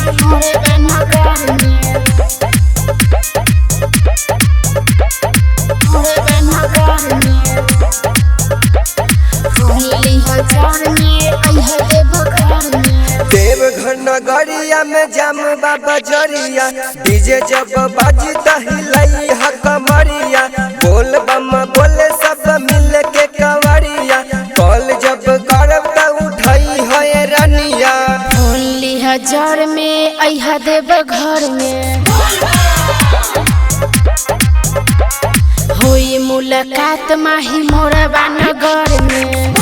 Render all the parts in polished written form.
मोरे नगर में मोरे नगर में होली हजार में अइहा देवघर में। देवघर नगरिया में जाम बाबा जरिया डीजे जब बाजता हिलाई हा कमरिया बोल बम बोले सब मिल के कवरिया कॉल जब करब त उठाई है रनिया। होली हजार में अइहा देवघर में होई मुलाकात माही मोरबा नगर में।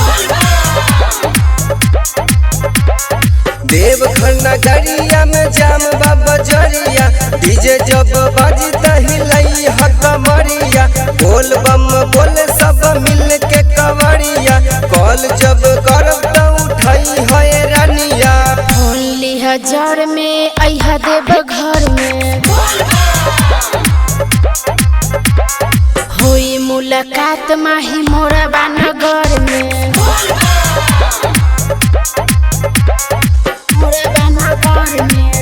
देवघर नगरिया में जाम बाबा जरिया डीजे जब बाजता हिलाई हा कमरिया बोल बम बोले सब मिल के कवरिया कॉल जब करब त उठाई है रनिया। होली हजार में अइहा देवघर में होई मुलाकात माही मोरबा नगर में। मोरबा नगर में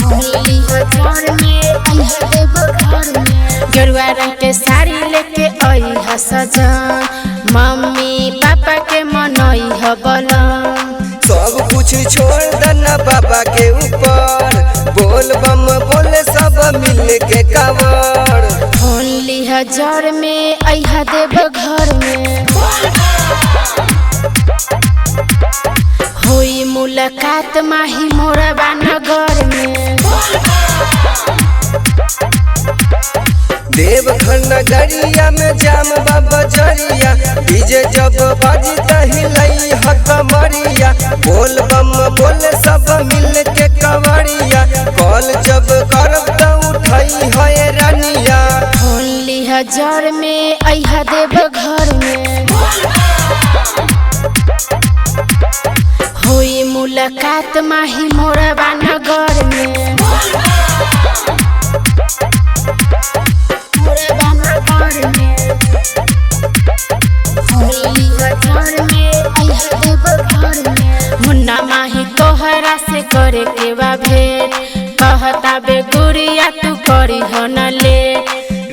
होली हजार में अइहा देवघर में। गेरुआ रंग के साड़ी लेके अइहा सजन मम्मी पापा के मनइहा बलम। सब कुछ छोड़ देना बाबा के ऊपर बोल बम बोले सब मिल के कवर। होली हजार में अइहा देवघर में होई मुलाकात माही मोरबा नगर में। देवघर नगरिया में जाम बाबा जरिया डीजे जब बाजता हिलाई हा कमरिया बोल बम बोले सब मिल के कवरिया कॉल जब करब त उठाई है रनिया। होली हजार में अइहा देवघर में होई मुलाकात माही मोरबा नगर में। मोरबा नगर में होली हजार में अइहा देवघर में। मुन्ना माही तोहरा से करे के बा भेंट कहता बे गुड़िया तू करी हो न ले।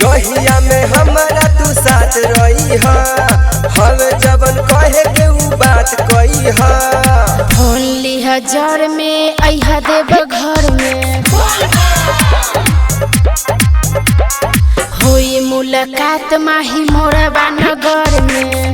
रोहिया में हमारा तू साथ रही हा हम जबन कहे के ऊ बात कही हा। होली हजार में अइहा देवघर में होई मुलाकात माही मोरबा नगर में।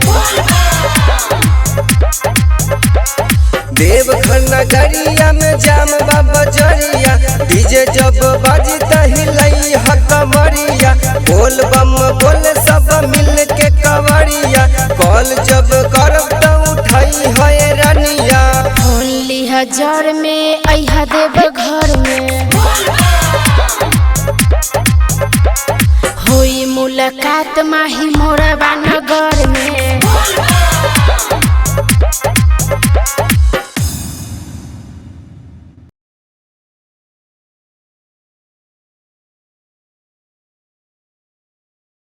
देवघर नगरिया में जाम बाबा जरिया डीजे जब बाजता हिलाई हा कमरिया बोल बम बोले सब मिल के कवरिया कॉल जब करब त उठाई है रनिया। होली हजार में अइहा देवघर में होई मुलाकात माही मोरबा नगर